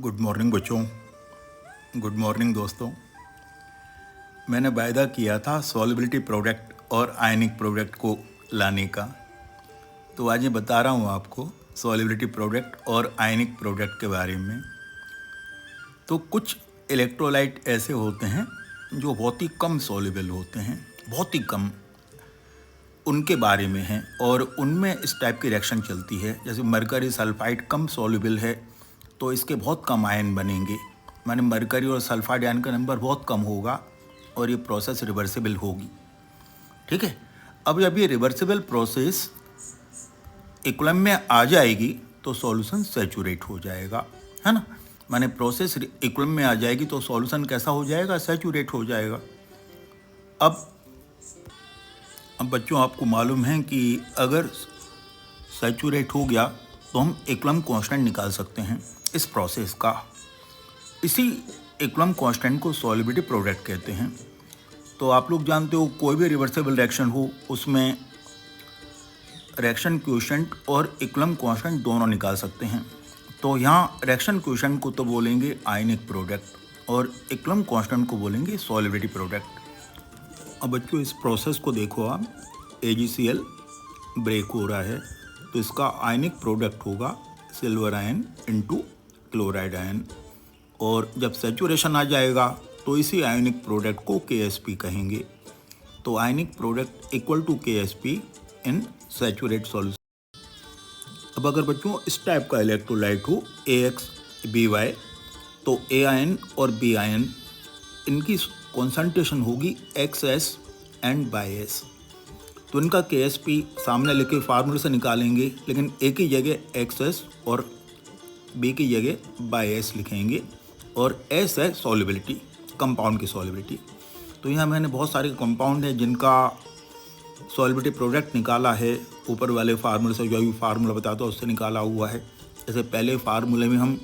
Good morning बच्चों, good morning दोस्तों। मैंने वायदा किया था सॉल्युबिलिटी प्रोडक्ट और आयनिक प्रोडक्ट को लाने का, तो आज मैं बता रहा हूँ आपको सॉल्युबिलिटी प्रोडक्ट और आयनिक प्रोडक्ट के बारे में। तो कुछ इलेक्ट्रोलाइट ऐसे होते हैं जो बहुत ही कम सॉल्युबल होते हैं, बहुत ही कम, उनके बारे में है और उनमें इस टाइप की रिएक्शन चलती है। जैसे मरकरी सल्फाइड कम सॉल्युबल है तो इसके बहुत कम आयन बनेंगे, माने मरकरी और सल्फाइड आयन का नंबर बहुत कम होगा और ये प्रोसेस रिवर्सिबल होगी। ठीक है, अब जब ये रिवर्सिबल प्रोसेस इक्विलिब्रियम में आ जाएगी तो सॉल्यूशन सैचुरेट हो जाएगा, है ना। माने प्रोसेस इक्विलिब्रियम में आ जाएगी तो सॉल्यूशन कैसा हो जाएगा, सैचुरेट हो जाएगा। अब बच्चों आपको मालूम है कि अगर सैचुरेट हो गया तो हम इक्विलिब्रियम कांस्टेंट निकाल सकते हैं इस प्रोसेस का। इसी इक्विलिब्रियम कांस्टेंट को सॉल्युबिलिटी प्रोडक्ट कहते हैं। तो आप लोग जानते हो कोई भी रिवर्सिबल रिएक्शन हो उसमें रिएक्शन क्वोशिएंट और इक्विलिब्रियम कांस्टेंट दोनों निकाल सकते हैं। तो यहाँ रिएक्शन क्वोशिएंट को तो बोलेंगे आयनिक प्रोडक्ट और इक्विलिब्रियम कांस्टेंट को बोलेंगे सॉल्युबिलिटी प्रोडक्ट। अब बच्चों इस प्रोसेस को देखो आप, AgCl ब्रेक हो रहा है तो इसका आयनिक प्रोडक्ट होगा silver ion into chloride ion, और जब सैचुरेशन आ जाएगा तो इसी आयनिक प्रोडक्ट को KSP कहेंगे। तो ionic product equal to KSP in saturate solution. अब अगर बच्चों इस टाइप का इलेक्ट्रोलाइट हो AX/BY तो A आयन और B आयन इनकी कॉन्सेंट्रेशन होगी XS एंड BS। तो इनका KSP सामने लिखे फार्मूले से निकालेंगे, लेकिन A की जगह XS और B की जगह BS लिखेंगे और S है सॉल्युबिलिटी, कंपाउंड की सॉल्युबिलिटी। तो यहाँ मैंने बहुत सारे कंपाउंड हैं जिनका सॉल्युबिलिटी प्रोडक्ट निकाला है ऊपर वाले फार्मूले से, जो भी फार्मूला बताता है उससे निकाला हुआ है। जैसे पहले फार्मूले में हम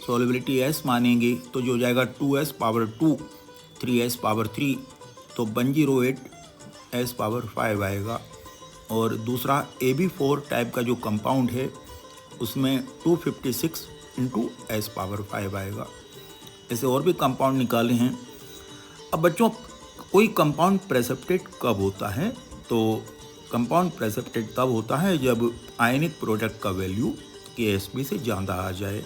सॉल्युबिलिटी S मानेंगे तो जो हो जाएगा 2S पावर 2 3S पावर 3, तो 108 S पावर 5 आएगा। और दूसरा AB4 टाइप का जो कंपाउंड है उसमें 256 इंटू S पावर 5 आएगा। ऐसे और भी कंपाउंड निकाले हैं। अब बच्चों कोई कंपाउंड प्रेसिपिटेट कब होता है, तो कंपाउंड प्रेसिपिटेट तब होता है जब आयनिक प्रोडक्ट का वैल्यू KSP से ज़्यादा आ जाए।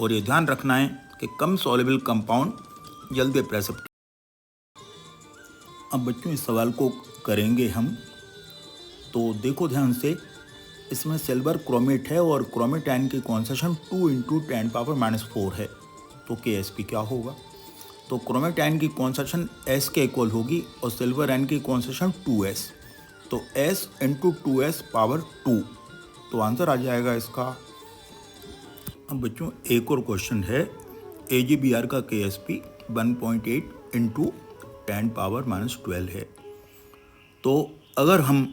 और ये ध्यान रखना है कि कम सॉल्युबल कंपाउंड जल्दी प्रेसिपिटेट। अब बच्चों इस सवाल को करेंगे हम, तो देखो ध्यान से, इसमें सिल्वर क्रोमेट है और क्रोमेट आयन की कॉन्सेंट्रेशन 2 इंटू 10⁻⁻⁴ है। तो KSP क्या होगा, तो क्रोमेट आयन की कॉन्सेंट्रेशन S के इक्वल होगी और सिल्वर आयन की कॉन्सेंट्रेशन 2S, तो S इंटू 2S पावर 2, तो आंसर आ जाएगा इसका। अब बच्चों एक और क्वेश्चन है, AgBr का KSP 1.8 इंटू 10⁻⁻12 है। तो अगर हम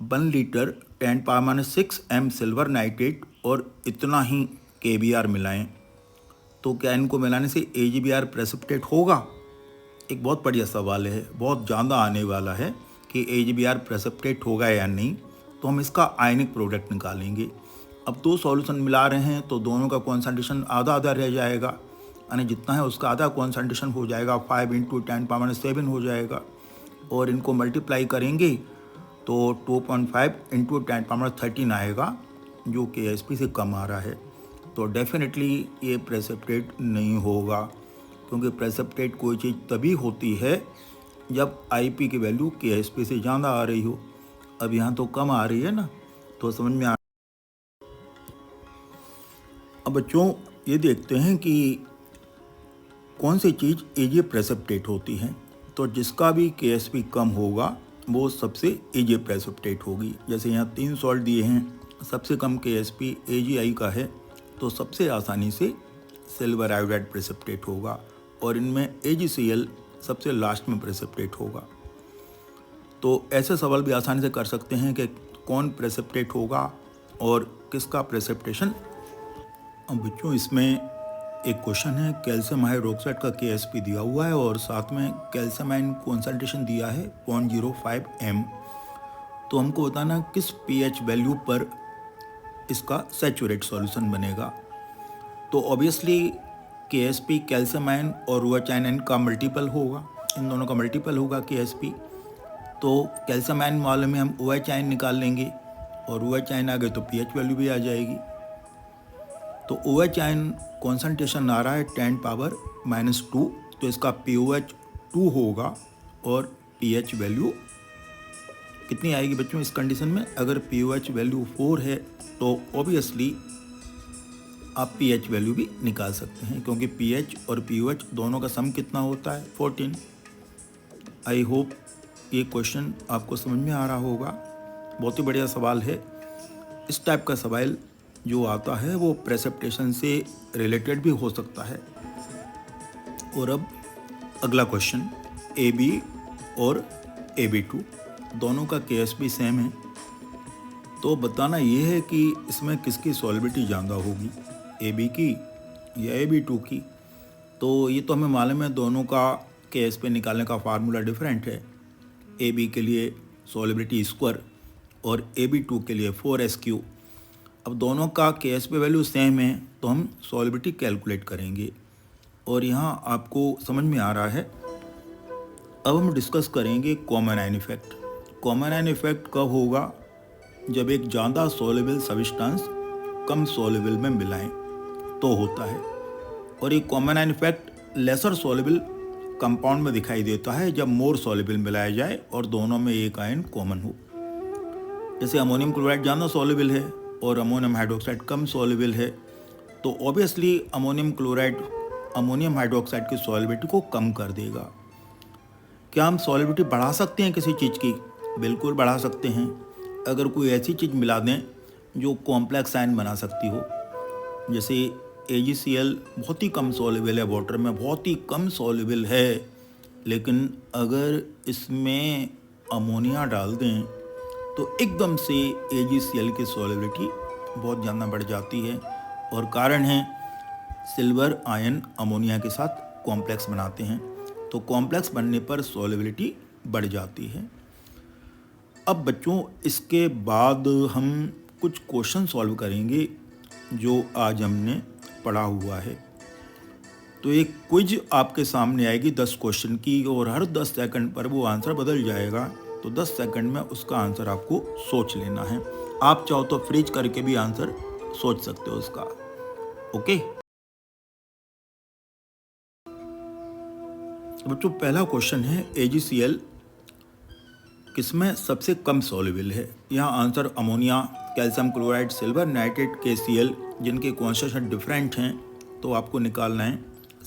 1 लीटर 10⁻⁶ m सिल्वर नाइट्रेट और इतना ही KBr मिलाएं तो क्या इनको मिलाने से AgBr प्रेसिपिटेट होगा? एक बहुत बढ़िया सवाल है, बहुत ज़्यादा आने वाला है कि AgBr प्रेसिपिटेट होगा या नहीं। तो हम इसका आयनिक प्रोडक्ट निकालेंगे। अब दो सॉल्यूशन मिला रहे हैं तो दोनों का कॉन्सेंट्रेशन आधा आधा रह जाएगा, यानी जितना है उसका आधा कॉन्सेंट्रेशन हो जाएगा, 5 इंटू 10⁻⁷ हो जाएगा। और इनको मल्टीप्लाई करेंगे तो 2.5 इंटू 10⁻13 आएगा, जो KSP से कम आ रहा है। तो डेफिनेटली ये प्रेसिपिटेट नहीं होगा, क्योंकि प्रेसिपिटेट कोई चीज़ तभी होती है जब IP की वैल्यू KSP से ज़्यादा आ रही हो। अब यहाँ तो कम आ रही है ना, तो समझ में आ। अब बच्चों ये देखते हैं कि कौन सी चीज़ Ag प्रेसिपिटेट होती है। तो जिसका भी KSP कम होगा वो सबसे Ag प्रेसिपिटेट होगी। जैसे यहाँ 3 सॉल्ट दिए हैं, सबसे कम KSP AgI का है, तो सबसे आसानी से सिल्वर आयोडाइड प्रेसिपिटेट होगा और इनमें AgCl सबसे लास्ट में प्रेसिपिटेट होगा। तो ऐसे सवाल भी आसानी से कर सकते हैं कि कौन प्रेसिपिटेट होगा और किसका प्रेसिपिटेशन। अब बच्चों इसमें एक क्वेश्चन है, कैल्शियम हाइड्रोक्साइड का KSP दिया हुआ है और साथ में कैल्शियम आयन कॉन्सेंट्रेशन दिया है 0.05 m। तो हमको बताना किस pH वैल्यू पर इसका सैचुरेट सॉल्यूशन बनेगा। तो ऑब्वियसली KSP कैल्शियम आयन और OH आयन का मल्टीपल होगा, इन दोनों का मल्टीपल होगा KSP। तो कैल्शियम आयन वाले में हम OH आयन निकाल लेंगे और OH आयन आ गए तो pH वैल्यू भी आ जाएगी। तो OH आयन कॉन्सेंट्रेशन आ रहा है 10⁻⁻², तो इसका pOH 2 होगा और pH वैल्यू कितनी आएगी बच्चों इस कंडीशन में? अगर pOH वैल्यू 4 है तो ऑब्वियसली आप pH वैल्यू भी निकाल सकते हैं, क्योंकि pH और pOH दोनों का सम कितना होता है? 14। आई होप ये क्वेश्चन आपको समझ में आ रहा होगा। बहुत ही बढ़िया सवाल है। इस टाइप का सवाल जो आता है वो प्रेसिपिटेशन से रिलेटेड भी हो सकता है। और अब अगला क्वेश्चन, AB और AB2 दोनों का KSP सेम है, तो बताना ये है कि इसमें किसकी सॉल्युबिलिटी ज़्यादा होगी, AB की या AB2 की। तो ये तो हमें मालूम है दोनों का KSP निकालने का फार्मूला डिफरेंट है। AB के लिए सॉल्युबिलिटी स्क्वायर और AB2 के लिए 4SQ। अब दोनों का KSP वैल्यू सेम है तो हम सॉल्युबिलिटी कैलकुलेट करेंगे, और यहाँ आपको समझ में आ रहा है। अब हम डिस्कस करेंगे common ion effect. Common ion effect कब होगा? जब एक ज़्यादा सॉल्युबल सब्सटेंस कम सॉल्युबल में मिलाएं तो होता है। और ये common ion effect lesser soluble compound में दिखाई देता है जब मोर सॉल्युबल मिलाया जाए और दोनों में एक आयन कॉमन हो। जैसे अमोनियम क्लोराइड ज़्यादा सॉल्युबल है और अमोनियम हाइड्रोक्साइड कम सॉल्युबल है, तो obviously ammonium chloride ammonium hydroxide की सॉल्युबिलिटी को कम कर देगा। क्या हम सॉल्युबिलिटी बढ़ा सकते हैं किसी चीज़ की? बिल्कुल बढ़ा सकते हैं। अगर कोई ऐसी चीज़ मिला दें जो कॉम्प्लेक्स आयन बना सकती हो, जैसे AgCl बहुत ही कम सॉल्युबल है वाटर में, बहुत ही कम सॉल्युबल है, लेकिन अगर इसमें अमोनिया डाल दें तो एकदम से AgCl की सॉल्युबिलिटी बहुत ज़्यादा बढ़ जाती है। और कारण है सिल्वर आयन अमोनिया के साथ कॉम्प्लेक्स बनाते हैं, तो कॉम्प्लेक्स बनने पर सॉल्युबिलिटी बढ़ जाती है। अब बच्चों इसके बाद हम कुछ क्वेश्चन सॉल्व करेंगे जो आज हमने पढ़ा हुआ है। तो एक क्विज आपके सामने आएगी 10 क्वेश्चन की, और हर 10 सेकंड पर वो आंसर बदल जाएगा। तो 10 सेकंड में उसका आंसर आपको सोच लेना है। आप चाहो तो फ्रीज करके भी आंसर सोच सकते हो उसका। ओके बच्चों, पहला क्वेश्चन है AgCl किसमें सबसे कम सॉल्युबल है? यहाँ answer ammonia, calcium chloride, silver nitrate, KCl, जिनके कॉन्सेंट्रेशन डिफरेंट हैं, तो आपको निकालना है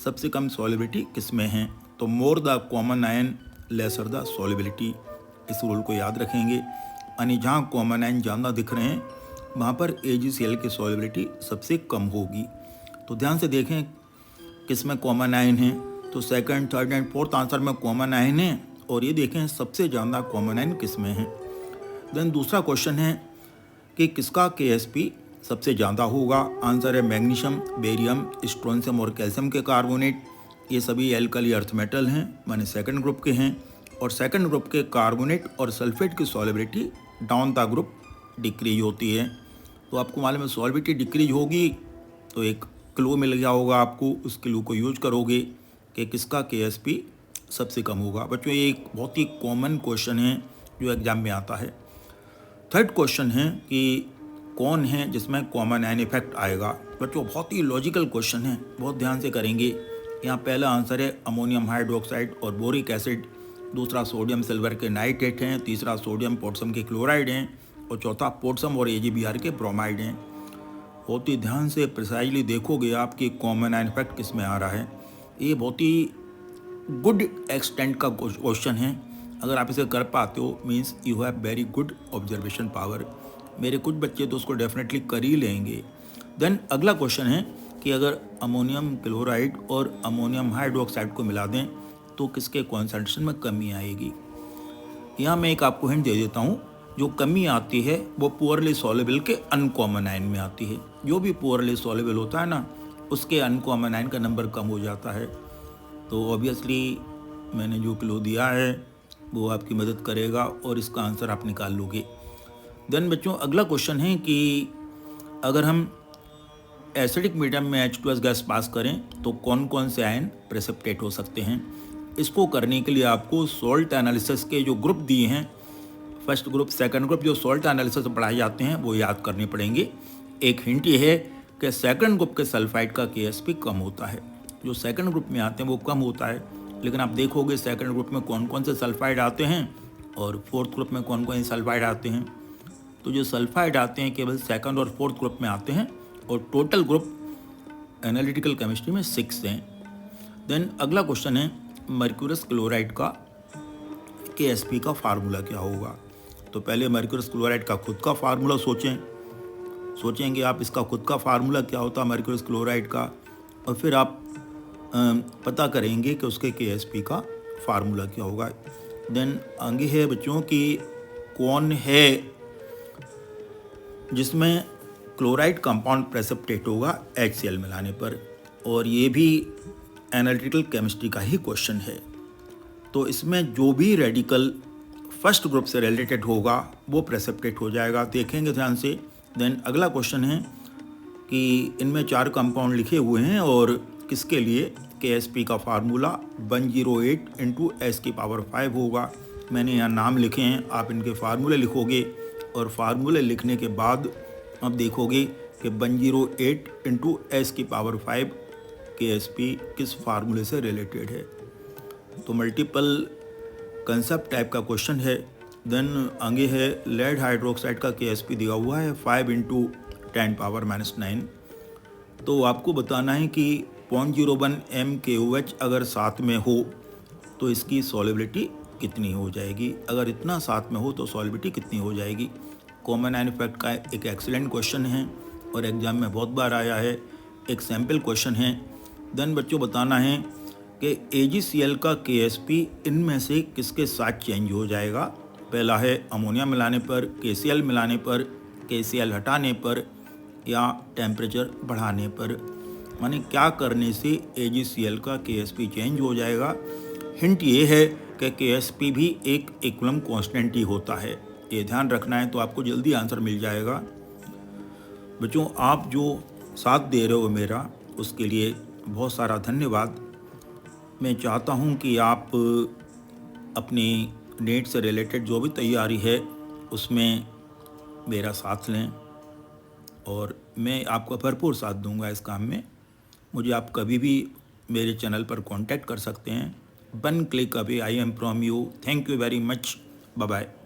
सबसे कम सॉल्युबिलिटी किसमें है। तो more the common ion lesser the solubility, इस रूल को याद रखेंगे। यानी जहाँ कॉमन आयन ज़्यादा दिख रहे हैं वहाँ पर AgCl की सॉल्युबिलिटी सबसे कम होगी। तो ध्यान से देखें किसमें कॉमन आयन है, तो second, third and fourth answer में कॉमन आयन है, और ये देखें सबसे ज़्यादा कॉमन आयन किसमें है। देन दूसरा क्वेश्चन है कि किसका KSP सबसे ज़्यादा होगा। आंसर है मैग्नीशियम, बेरियम, स्ट्रोंशियम और कैल्शियम के कार्बोनेट। ये सभी एल्कली अर्थ मेटल हैं, माने सेकंड ग्रुप के हैं, और सेकंड ग्रुप के कार्बोनेट और सल्फेट की solubility down the group decrease होती है। तो आपको मालूम है सॉल्युबिलिटी डिक्रीज होगी तो एक क्लू मिल गया होगा आपको, उस क्लू को यूज करोगे कि किसका KSP सबसे कम होगा। बच्चों ये एक बहुत ही कॉमन क्वेश्चन है जो एग्जाम में आता है। थर्ड क्वेश्चन है कि कौन है जिसमें कॉमन आयन इफेक्ट आएगा। बच्चों बहुत ही लॉजिकल क्वेश्चन है, बहुत ध्यान से करेंगे। यहाँ पहला आंसर है अमोनियम हाइड्रोक्साइड और बोरिक एसिड, दूसरा सोडियम सिल्वर के नाइट्रेट हैं, तीसरा सोडियम पोटेशियम के क्लोराइड हैं, और चौथा पोटेशियम और AgBr के ब्रोमाइड हैं। बहुत ही ध्यान से प्रिसाइजली देखोगे आपकी कॉमन आयन इफेक्ट किस में आ रहा है। ये बहुत ही गुड एक्सटेंट का क्वेश्चन है। अगर आप इसे कर पाते हो means you have very good observation power. मेरे कुछ बच्चे तो उसको डेफिनेटली कर ही लेंगे। देन अगला क्वेश्चन है कि अगर अमोनियम क्लोराइड और अमोनियम हाइड्रोक्साइड को मिला दें तो किसके कॉन्सेंट्रेशन में कमी आएगी। यहाँ मैं एक आपको हिंट दे देता हूँ, जो कमी आती है वो पुअरली सॉल्युबल के अनकॉमन आयन में आती है। जो भी पुअरली सॉल्युबल होता है ना, उसके अनकॉमन आयन का नंबर कम हो जाता है। तो ऑब्वियसली मैंने जो क्लू दिया है वो आपकी मदद करेगा और इसका आंसर आप निकाल लोगे। देन बच्चों अगला क्वेश्चन है कि अगर हम एसिडिक मीडियम में H2S गैस पास करें तो कौन कौन से आयन प्रेसिपिटेट हो सकते हैं। इसको करने के लिए आपको सॉल्ट एनालिसिस के जो ग्रुप दिए हैं, फर्स्ट ग्रुप सेकंड ग्रुप, जो सॉल्ट एनालिसिस में पढ़ाए जाते हैं वो याद करने पड़ेंगे। एक हिंट ये है कि सेकंड ग्रुप के सल्फाइड का KSP कम होता है, जो सेकंड ग्रुप में आते हैं वो कम होता है। लेकिन आप देखोगे सेकंड ग्रुप में कौन कौन से सल्फाइड आते हैं और फोर्थ ग्रुप में कौन कौन से सल्फाइड आते हैं। तो जो सल्फाइड आते हैं केवल सेकंड और फोर्थ ग्रुप में आते हैं और टोटल ग्रुप एनालिटिकल केमिस्ट्री में 6 हैं। देन अगला क्वेश्चन है मर्क्यूरस क्लोराइड का KSP का फार्मूला क्या होगा। तो पहले मर्क्यूरस क्लोराइड का खुद का फार्मूला सोचेंगे आप, इसका खुद का फार्मूला क्या होता है मर्क्यूरस क्लोराइड का, और फिर आप पता करेंगे कि उसके KSP का फार्मूला क्या होगा। देन आगे है बच्चों कि कौन है जिसमें क्लोराइड कंपाउंड प्रेसिपिटेट होगा HCl मिलाने पर, और ये भी एनालिटिकल केमिस्ट्री का ही क्वेश्चन है। तो इसमें जो भी रेडिकल फर्स्ट ग्रुप से रिलेटेड होगा वो प्रेसिपिटेट हो जाएगा, देखेंगे ध्यान से। देन अगला क्वेश्चन है कि इनमें 4 कंपाउंड लिखे हुए हैं और किसके लिए KSP का फार्मूला 108 × S⁵ होगा। मैंने यहाँ नाम लिखे हैं, आप इनके फार्मूले लिखोगे और फार्मूले लिखने के बाद आप देखोगे कि 108 × S⁵ KSP किस फार्मूले से रिलेटेड है। तो मल्टीपल कंसेप्ट टाइप का क्वेश्चन है। देन आगे है लेड हाइड्रोक्साइड का KSP दिया हुआ है 5 × 10⁻⁹। तो आपको बताना है कि 0.01 mKOH अगर साथ में हो तो इसकी सॉल्युबिलिटी कितनी हो जाएगी, अगर इतना साथ में हो तो सॉल्युबिलिटी कितनी हो जाएगी। कॉमन आयन इफेक्ट का एक एक्सीलेंट क्वेश्चन है और एग्जाम में बहुत बार आया है, एक सैम्पल क्वेश्चन है। देन बच्चों बताना है कि AgCl का KSP इनमें से किसके साथ चेंज हो जाएगा। पहला है अमोनिया मिलाने पर, KCl मिलाने पर, KCl हटाने पर या टेम्परेचर बढ़ाने पर, माने क्या करने से AgCl का KSP चेंज हो जाएगा। हिंट ये है कि KSP भी एक इक्विलिब्रियम कांस्टेंट ही होता है, ये ध्यान रखना है, तो आपको जल्दी आंसर मिल जाएगा। बच्चों आप जो साथ दे रहे हो मेरा, उसके लिए बहुत सारा धन्यवाद। मैं चाहता हूँ कि आप अपनी नेट से रिलेटेड जो भी तैयारी है उसमें मेरा साथ लें और मैं आपका भरपूर साथ दूंगा इस काम में। मुझे आप कभी भी मेरे चैनल पर कांटेक्ट कर सकते हैं। 1 click away I am from you. Thank you very much. Bye bye.